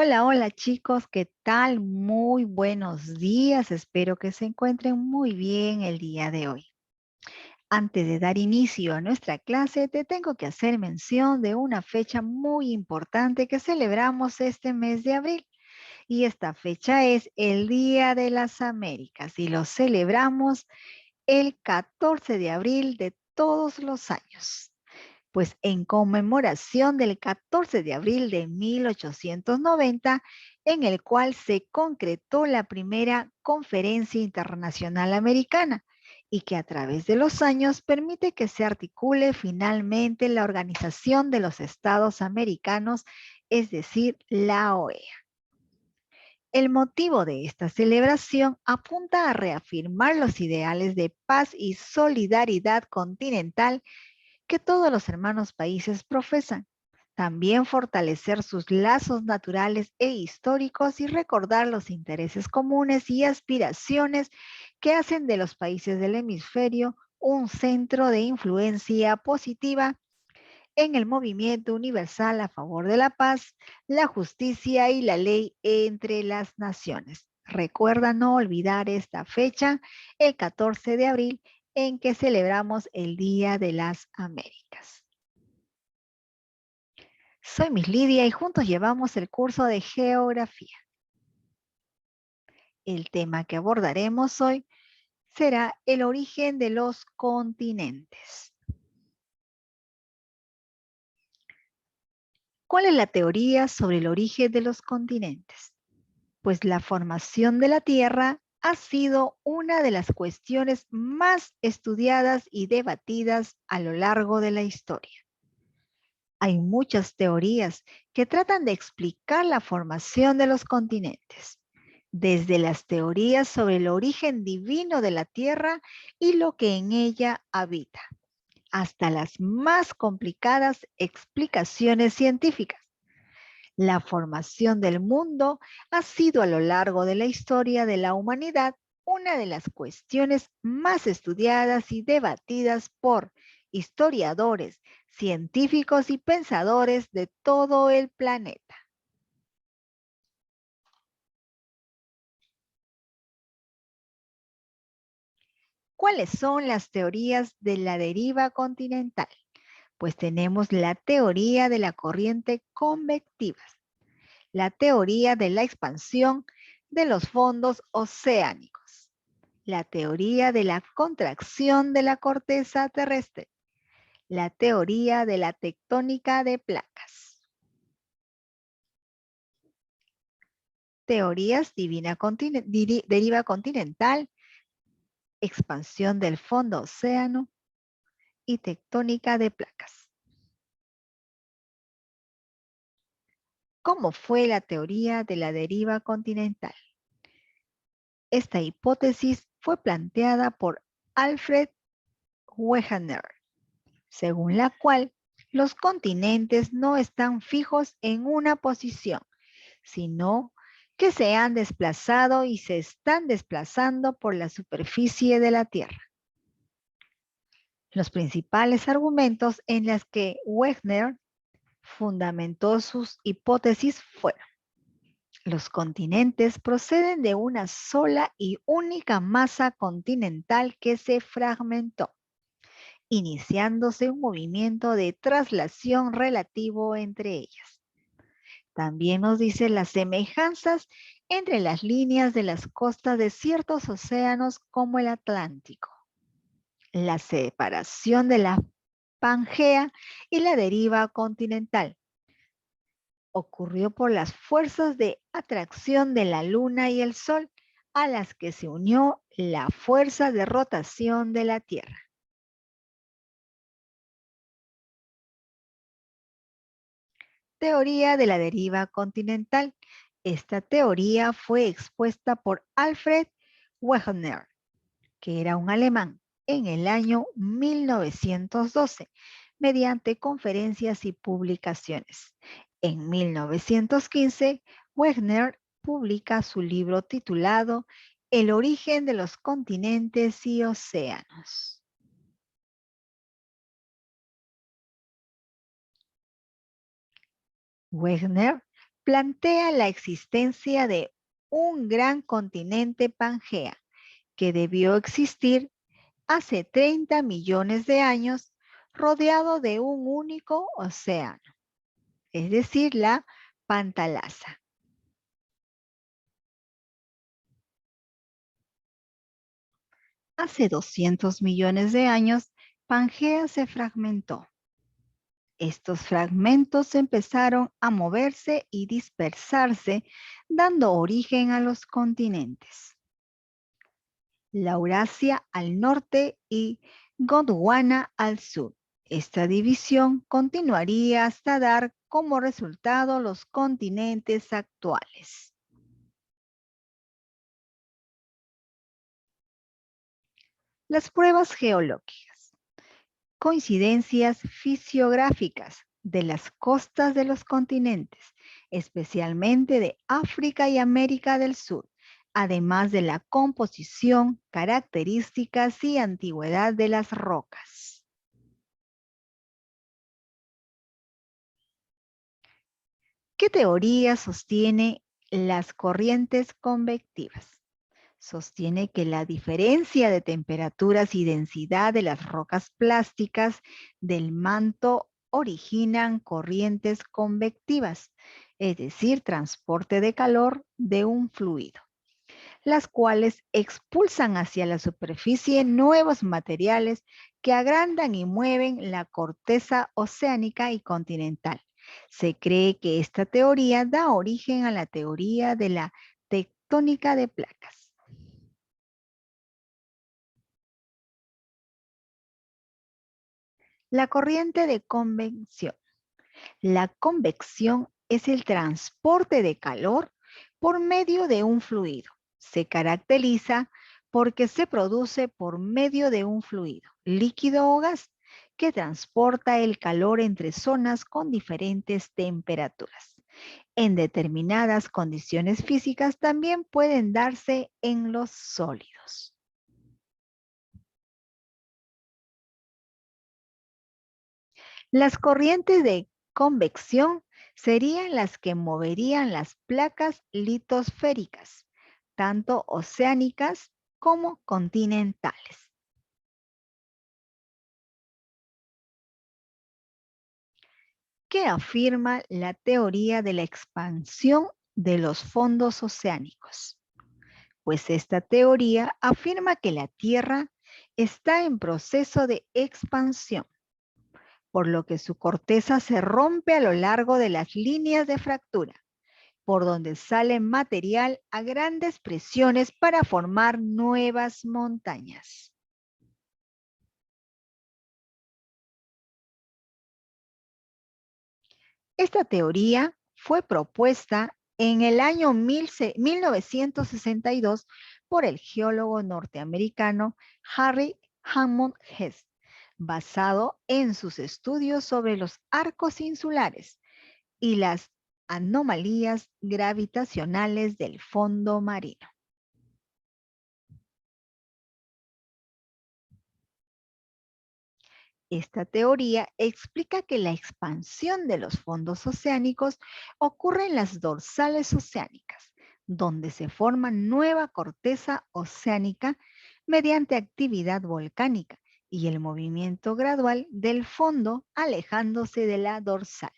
Hola, hola chicos, ¿qué tal? Muy buenos días, espero que se encuentren muy bien el día de hoy. Antes de dar inicio a nuestra clase, te tengo que hacer mención de una fecha muy importante que celebramos este mes de abril. Y esta fecha es el Día de las Américas y lo celebramos el 14 de abril de todos los años. Pues en conmemoración del 14 de abril de 1890, en el cual se concretó la primera Conferencia Internacional Americana y que a través de los años permite que se articule finalmente la Organización de los Estados Americanos, es decir, la OEA. El motivo de esta celebración apunta a reafirmar los ideales de paz y solidaridad continental que todos los hermanos países profesan. También fortalecer sus lazos naturales e históricos y recordar los intereses comunes y aspiraciones que hacen de los países del hemisferio un centro de influencia positiva en el movimiento universal a favor de la paz, la justicia y la ley entre las naciones. Recuerda no olvidar esta fecha, el 14 de abril, en que celebramos el Día de las Américas. Soy Miss Lidia y juntos llevamos el curso de Geografía. El tema que abordaremos hoy será el origen de los continentes. ¿Cuál es la teoría sobre el origen de los continentes? Pues la formación de la Tierra ha sido una de las cuestiones más estudiadas y debatidas a lo largo de la historia. Hay muchas teorías que tratan de explicar la formación de los continentes, desde las teorías sobre el origen divino de la Tierra y lo que en ella habita, hasta las más complicadas explicaciones científicas. La formación del mundo ha sido a lo largo de la historia de la humanidad una de las cuestiones más estudiadas y debatidas por historiadores, científicos y pensadores de todo el planeta. ¿Cuáles son las teorías de la deriva continental? Pues tenemos la teoría de la corriente convectiva, la teoría de la expansión de los fondos oceánicos, la teoría de la contracción de la corteza terrestre, la teoría de la tectónica de placas. Teorías deriva continental, expansión del fondo océano y tectónica de placas. ¿Cómo fue la teoría de la deriva continental? Esta hipótesis fue planteada por Alfred Wegener, según la cual los continentes no están fijos en una posición, sino que se han desplazado y se están desplazando por la superficie de la Tierra. Los principales argumentos en los que Wegener fundamentó sus hipótesis fueron: los continentes proceden de una sola y única masa continental que se fragmentó, iniciándose un movimiento de traslación relativo entre ellas. También nos dice las semejanzas entre las líneas de las costas de ciertos océanos como el Atlántico, la separación de la Pangea y la deriva continental. Ocurrió por las fuerzas de atracción de la Luna y el Sol, a las que se unió la fuerza de rotación de la Tierra. Teoría de la deriva continental. Esta teoría fue expuesta por Alfred Wegener, que era un alemán, en el año 1912, mediante conferencias y publicaciones. En 1915, Wegener publica su libro titulado El origen de los continentes y océanos. Wegener plantea la existencia de un gran continente Pangea que debió existir hace 30 millones de años rodeado de un único océano, es decir, la Pantalasa. Hace 200 millones de años, Pangea se fragmentó. Estos fragmentos empezaron a moverse y dispersarse, dando origen a los continentes. Laurasia al norte y Gondwana al sur. Esta división continuaría hasta dar como resultado los continentes actuales. Las pruebas geológicas. Coincidencias fisiográficas de las costas de los continentes, especialmente de África y América del Sur, además de la composición, características y antigüedad de las rocas. ¿Qué teoría sostiene las corrientes convectivas? Sostiene que la diferencia de temperaturas y densidad de las rocas plásticas del manto originan corrientes convectivas, es decir, transporte de calor de un fluido, las cuales expulsan hacia la superficie nuevos materiales que agrandan y mueven la corteza oceánica y continental. Se cree que esta teoría da origen a la teoría de la tectónica de placas. La corriente de convección. La convección es el transporte de calor por medio de un fluido. Se caracteriza porque se produce por medio de un fluido, líquido o gas, que transporta el calor entre zonas con diferentes temperaturas. En determinadas condiciones físicas también pueden darse en los sólidos. Las corrientes de convección serían las que moverían las placas litosféricas, tanto oceánicas como continentales. ¿Qué afirma la teoría de la expansión de los fondos oceánicos? Pues esta teoría afirma que la Tierra está en proceso de expansión, por lo que su corteza se rompe a lo largo de las líneas de fractura, por donde sale material a grandes presiones para formar nuevas montañas. Esta teoría fue propuesta en el año 1962 por el geólogo norteamericano Harry Hammond Hess, basado en sus estudios sobre los arcos insulares y las anomalías gravitacionales del fondo marino. Esta teoría explica que la expansión de los fondos oceánicos ocurre en las dorsales oceánicas, donde se forma nueva corteza oceánica mediante actividad volcánica y el movimiento gradual del fondo alejándose de la dorsal.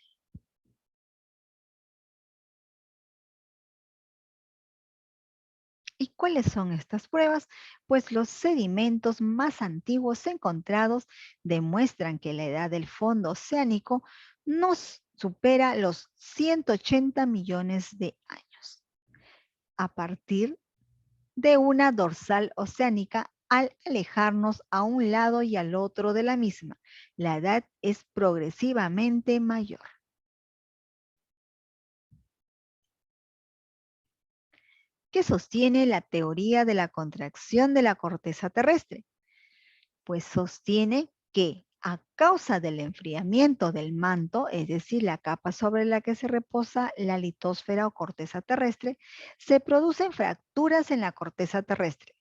¿Y cuáles son estas pruebas? Pues los sedimentos más antiguos encontrados demuestran que la edad del fondo oceánico no supera los 180 millones de años, a partir de una dorsal oceánica al alejarnos a un lado y al otro de la misma. La edad es progresivamente mayor. ¿Qué sostiene la teoría de la contracción de la corteza terrestre? Pues sostiene que a causa del enfriamiento del manto, es decir, la capa sobre la que se reposa la litosfera o corteza terrestre, se producen fracturas en la corteza terrestre,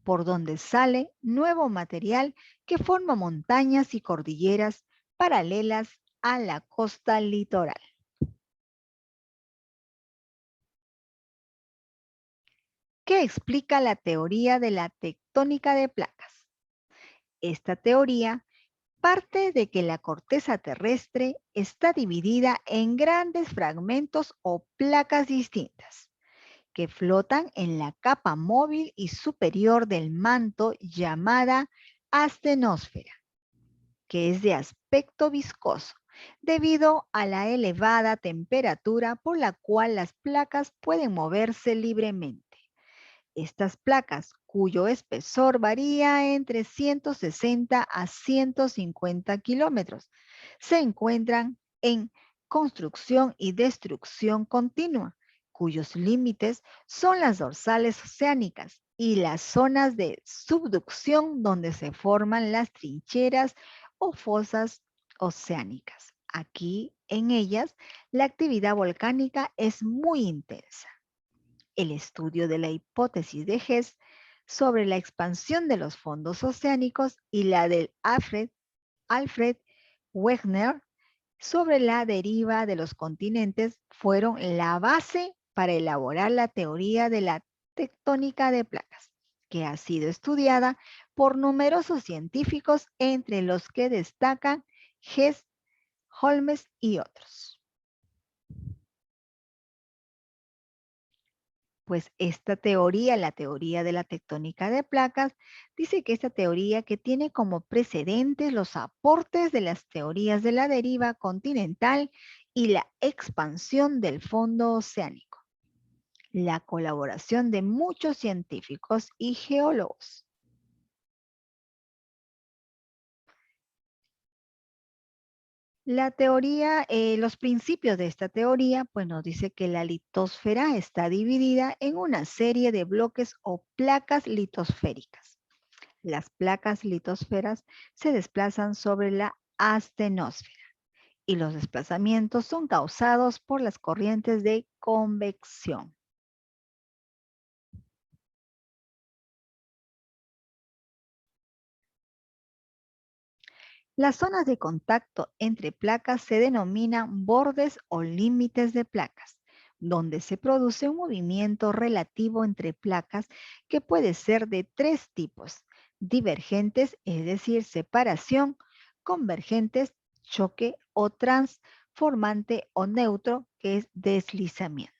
por donde sale nuevo material que forma montañas y cordilleras paralelas a la costa litoral. que explica la teoría de la tectónica de placas. Esta teoría parte de que la corteza terrestre está dividida en grandes fragmentos o placas distintas, que flotan en la capa móvil y superior del manto llamada astenosfera, que es de aspecto viscoso, debido a la elevada temperatura por la cual las placas pueden moverse libremente. Estas placas, cuyo espesor varía entre 160 a 150 kilómetros, se encuentran en construcción y destrucción continua, cuyos límites son las dorsales oceánicas y las zonas de subducción donde se forman las trincheras o fosas oceánicas. Aquí, en ellas, la actividad volcánica es muy intensa. El estudio de la hipótesis de Hess sobre la expansión de los fondos oceánicos y la del Alfred Wegener sobre la deriva de los continentes fueron la base para elaborar la teoría de la tectónica de placas, que ha sido estudiada por numerosos científicos, entre los que destacan Hess, Holmes y otros. Pues esta teoría, la teoría de la tectónica de placas, dice que esta teoría, que tiene como precedentes los aportes de las teorías de la deriva continental y la expansión del fondo oceánico, la colaboración de muchos científicos y geólogos. La teoría, los principios de esta teoría, pues nos dice que la litosfera está dividida en una serie de bloques o placas litosféricas. Las placas litosferas se desplazan sobre la astenosfera y los desplazamientos son causados por las corrientes de convección. Las zonas de contacto entre placas se denominan bordes o límites de placas, donde se produce un movimiento relativo entre placas que puede ser de tres tipos: divergentes, es decir, separación; convergentes, choque; o transformante o neutro, que es deslizamiento.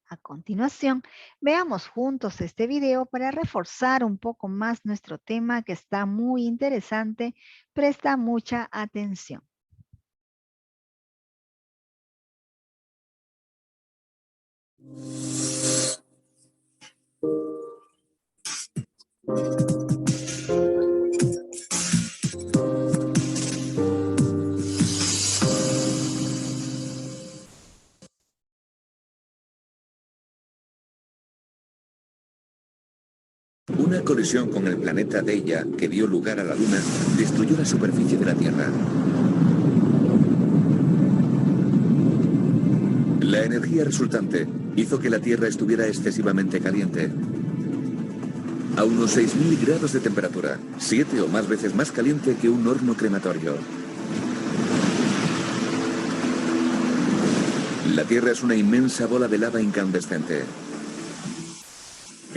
A continuación, veamos juntos este video para reforzar un poco más nuestro tema, que está muy interesante. Presta mucha atención. Una colisión con el planeta Deia, que dio lugar a la Luna, destruyó la superficie de la Tierra. La energía resultante hizo que la Tierra estuviera excesivamente caliente. A unos 6000 grados de temperatura, 7 o más veces más caliente que un horno crematorio. La Tierra es una inmensa bola de lava incandescente.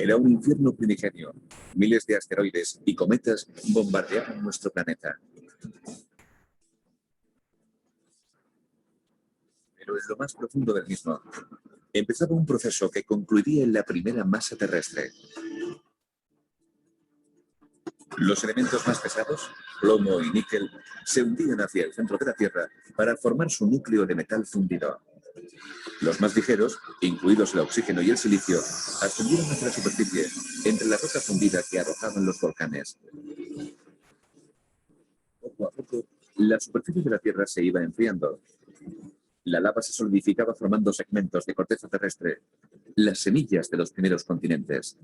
Era un infierno primigenio. Miles de asteroides y cometas bombardeaban nuestro planeta. Pero en lo más profundo del mismo, empezaba un proceso que concluiría en la primera masa terrestre. Los elementos más pesados, plomo y níquel, se hundían hacia el centro de la Tierra para formar su núcleo de metal fundido. Los más ligeros, incluidos el oxígeno y el silicio, ascendieron hacia la superficie, entre la roca fundida que arrojaban los volcanes. Poco a poco, la superficie de la Tierra se iba enfriando. La lava se solidificaba formando segmentos de corteza terrestre, las semillas de los primeros continentes.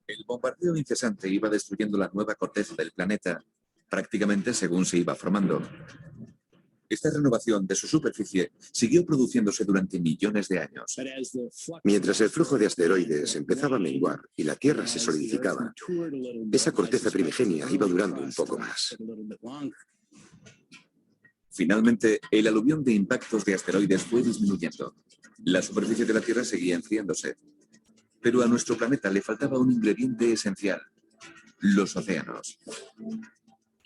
El bombardeo incesante iba destruyendo la nueva corteza del planeta, prácticamente según se iba formando. Esta renovación de su superficie siguió produciéndose durante millones de años. Mientras el flujo de asteroides empezaba a menguar y la Tierra se solidificaba, esa corteza primigenia iba durando un poco más. Finalmente, el aluvión de impactos de asteroides fue disminuyendo. La superficie de la Tierra seguía enfriándose. Pero a nuestro planeta le faltaba un ingrediente esencial: los océanos.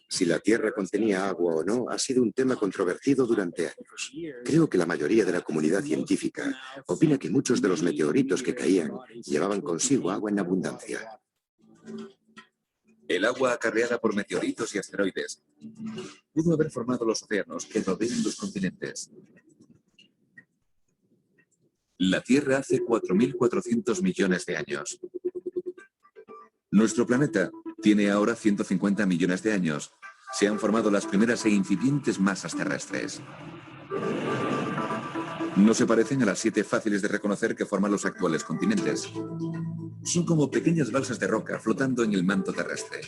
Si la Tierra contenía agua o no ha sido un tema controvertido durante años. Creo que la mayoría de la comunidad científica opina que muchos de los meteoritos que caían llevaban consigo agua en abundancia. El agua acarreada por meteoritos y asteroides pudo haber formado los océanos que rodean los continentes. La Tierra hace 4.400 millones de años. Nuestro planeta tiene ahora 150 millones de años. Se han formado las primeras e incipientes masas terrestres. No se parecen a las 7 fáciles de reconocer que forman los actuales continentes. Son como pequeñas balsas de roca flotando en el manto terrestre.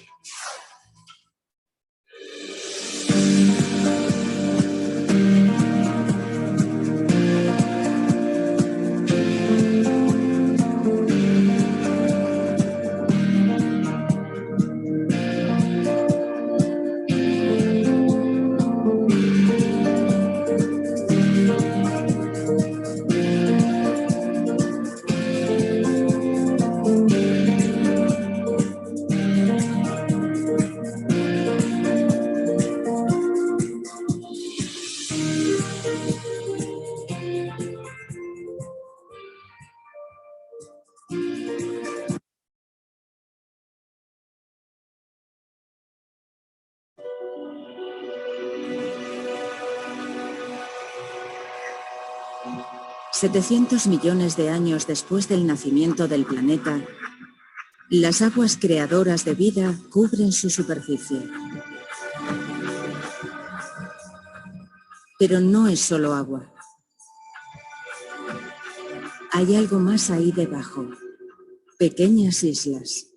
$700 millones de años después del nacimiento del planeta, las aguas creadoras de vida cubren su superficie. Pero no es solo agua. Hay algo más ahí debajo, pequeñas islas,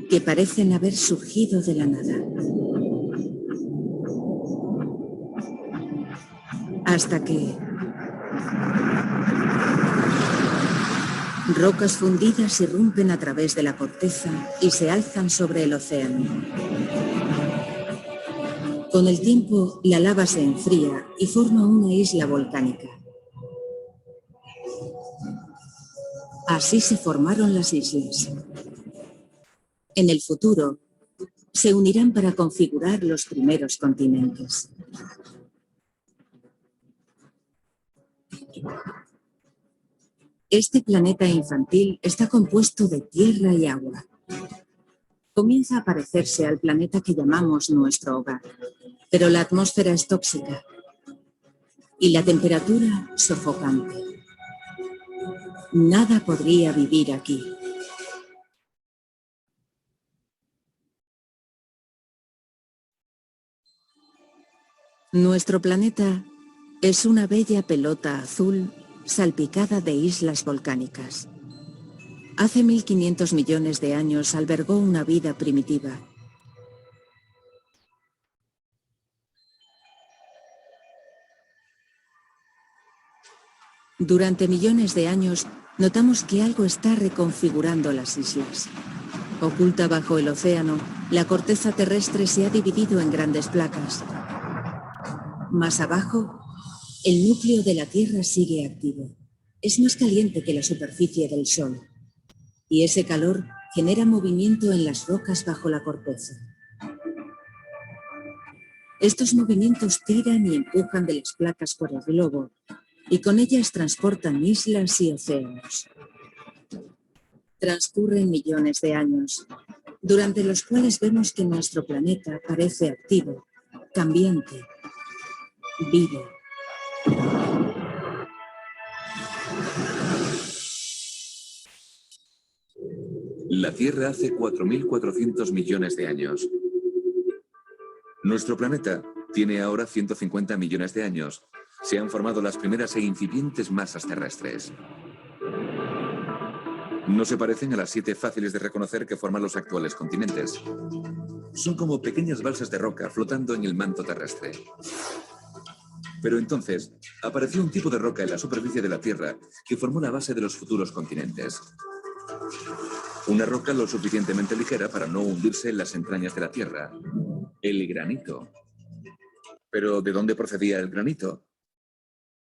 que parecen haber surgido de la nada. Hasta que rocas fundidas irrumpen a través de la corteza y se alzan sobre el océano. Con el tiempo, la lava se enfría y forma una isla volcánica. Así se formaron las islas. En el futuro, se unirán para configurar los primeros continentes. Este planeta infantil está compuesto de tierra y agua. Comienza a parecerse al planeta que llamamos nuestro hogar, pero la atmósfera es tóxica y la temperatura sofocante. Nada podría vivir aquí. Nuestro planeta es una bella pelota azul salpicada de islas volcánicas. Hace 1500 millones de años albergó una vida primitiva. Durante millones de años notamos que algo está reconfigurando las islas. Oculta bajo el océano, la corteza terrestre se ha dividido en grandes placas. Más abajo, el núcleo de la Tierra sigue activo. Es más caliente que la superficie del Sol. Y ese calor genera movimiento en las rocas bajo la corteza. Estos movimientos tiran y empujan de las placas por el globo, y con ellas transportan islas y océanos. Transcurren millones de años, durante los cuales vemos que nuestro planeta parece activo, cambiante, vivo. La Tierra hace 4.400 millones de años. Nuestro planeta tiene ahora 150 millones de años. Se han formado las primeras e incipientes masas terrestres. No se parecen a las 7 fáciles de reconocer que forman los actuales continentes. Son como pequeñas balsas de roca flotando en el manto terrestre. Pero entonces apareció un tipo de roca en la superficie de la Tierra que formó la base de los futuros continentes. Una roca lo suficientemente ligera para no hundirse en las entrañas de la Tierra. El granito. Pero ¿de dónde procedía el granito?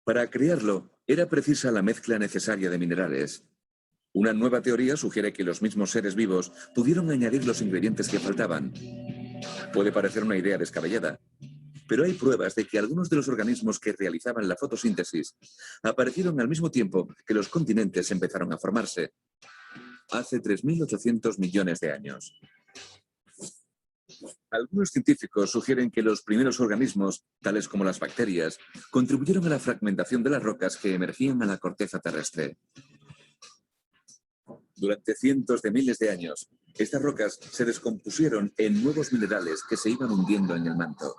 Para crearlo, era precisa la mezcla necesaria de minerales. Una nueva teoría sugiere que los mismos seres vivos pudieron añadir los ingredientes que faltaban. Puede parecer una idea descabellada, pero hay pruebas de que algunos de los organismos que realizaban la fotosíntesis aparecieron al mismo tiempo que los continentes empezaron a formarse, hace 3.800 millones de años. Algunos científicos sugieren que los primeros organismos, tales como las bacterias, contribuyeron a la fragmentación de las rocas que emergían a la corteza terrestre. Durante cientos de miles de años, estas rocas se descompusieron en nuevos minerales que se iban hundiendo en el manto.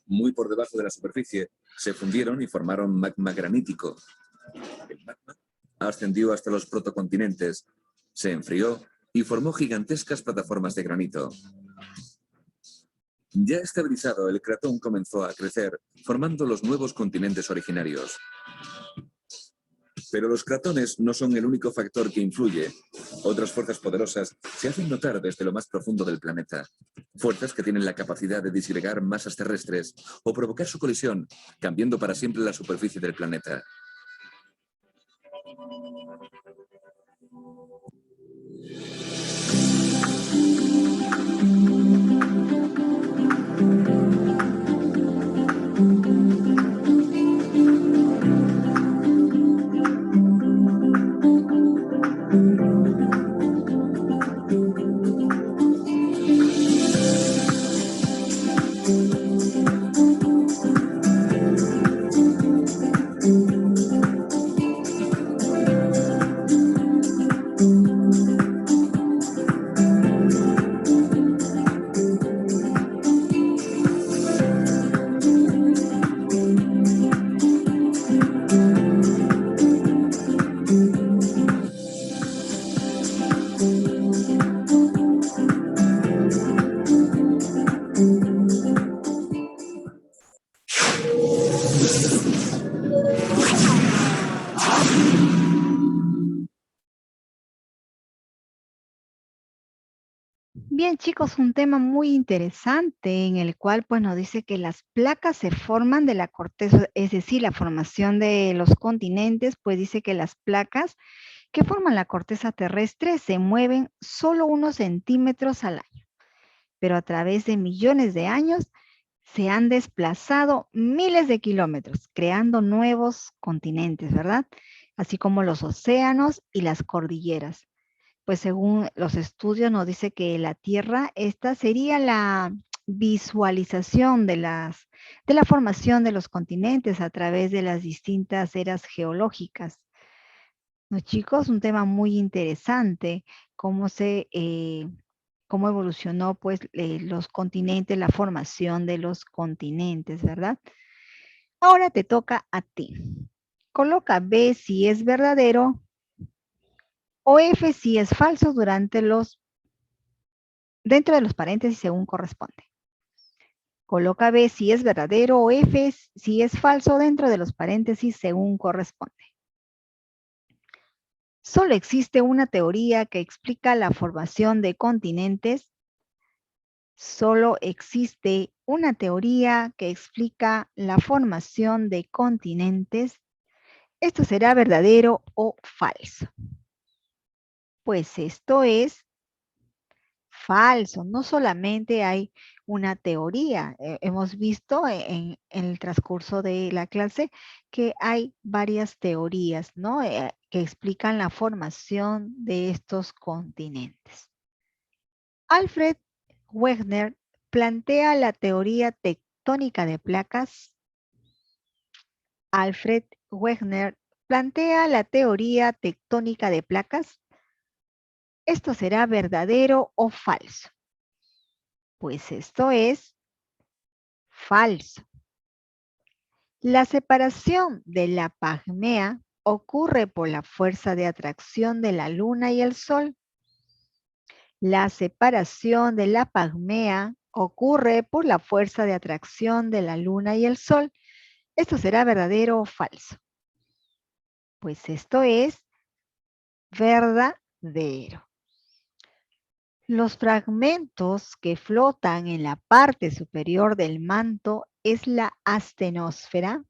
Muy por debajo de la superficie, se fundieron y formaron magma granítico. El magma ascendió hasta los protocontinentes, se enfrió y formó gigantescas plataformas de granito. Ya estabilizado, el cratón comenzó a crecer, formando los nuevos continentes originarios. Pero los cratones no son el único factor que influye. Otras fuerzas poderosas se hacen notar desde lo más profundo del planeta. Fuerzas que tienen la capacidad de disgregar masas terrestres o provocar su colisión, cambiando para siempre la superficie del planeta. Bien, chicos, un tema muy interesante en el cual pues nos dice que las placas se forman de la corteza, es decir, la formación de los continentes, pues dice que las placas que forman la corteza terrestre se mueven solo unos centímetros al año, pero a través de millones de años se han desplazado miles de kilómetros, creando nuevos continentes, ¿verdad? Así como los océanos y las cordilleras. Pues según los estudios nos dice que la Tierra, esta sería la visualización de la formación de los continentes a través de las distintas eras geológicas. ¿No, chicos? Un tema muy interesante, cómo evolucionó pues los continentes, la formación de los continentes, ¿verdad? Ahora te toca a ti. Coloca B si es verdadero o F si es falso dentro de los paréntesis según corresponde. Coloca B si es verdadero o F si es falso dentro de los paréntesis según corresponde. Solo existe una teoría que explica la formación de continentes. Solo existe una teoría que explica la formación de continentes. ¿Esto será verdadero o falso? Pues esto es falso. No solamente hay una teoría. Hemos visto en el transcurso de la clase que hay varias teorías, ¿no? Que explican la formación de estos continentes. Alfred Wegener plantea la teoría tectónica de placas. Alfred Wegener plantea la teoría tectónica de placas. ¿Esto será verdadero o falso? Pues esto es falso. La separación de la pigmea ocurre por la fuerza de atracción de la Luna y el Sol. La separación de la pigmea ocurre por la fuerza de atracción de la Luna y el Sol. ¿Esto será verdadero o falso? Pues esto es verdadero. Los fragmentos que flotan en la parte superior del manto es la astenosfera.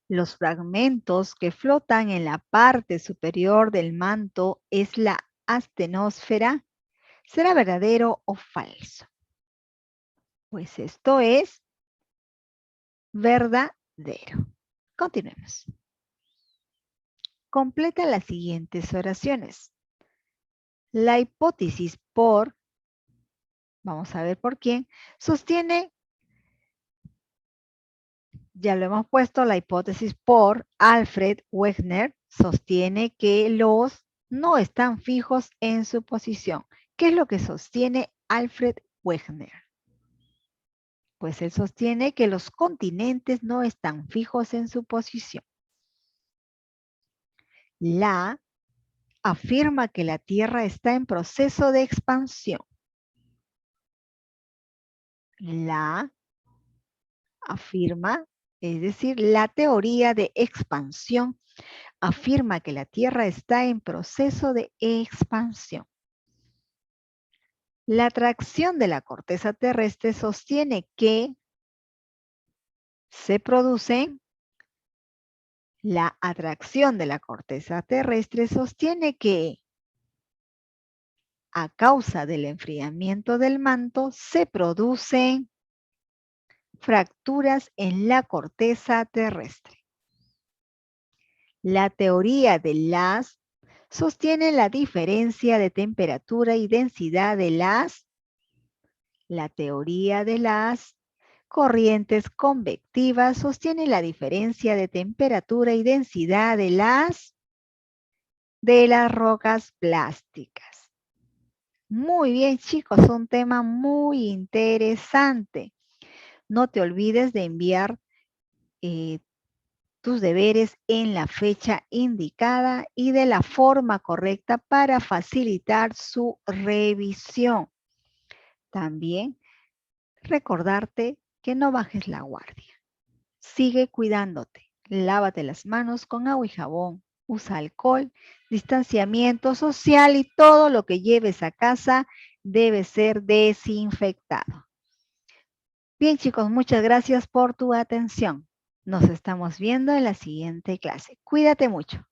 Los fragmentos que flotan en la parte superior del manto es la astenosfera. ¿Será verdadero o falso? Pues esto es verdadero. Continuemos. Completa las siguientes oraciones. La hipótesis por, vamos a ver por quién, sostiene, ya lo hemos puesto, la hipótesis por Alfred Wegener sostiene que los no están fijos en su posición. ¿Qué es lo que sostiene Alfred Wegener? Pues él sostiene que los continentes no están fijos en su posición. La afirma que la Tierra está en proceso de expansión. La afirma, es decir, la teoría de expansión afirma que la Tierra está en proceso de expansión. La atracción de la corteza terrestre sostiene que se producen. La atracción de la corteza terrestre sostiene que a causa del enfriamiento del manto se producen fracturas en la corteza terrestre. La teoría de las sostiene la diferencia de temperatura y densidad de las. La teoría de las corrientes convectivas sostiene la diferencia de temperatura y densidad de las rocas plásticas. Muy bien, chicos, un tema muy interesante. No te olvides de enviar tus deberes en la fecha indicada y de la forma correcta para facilitar su revisión. También recordarte que no bajes la guardia. Sigue cuidándote. Lávate las manos con agua y jabón. Usa alcohol, distanciamiento social y todo lo que lleves a casa debe ser desinfectado. Bien, chicos, muchas gracias por tu atención. Nos estamos viendo en la siguiente clase. Cuídate mucho.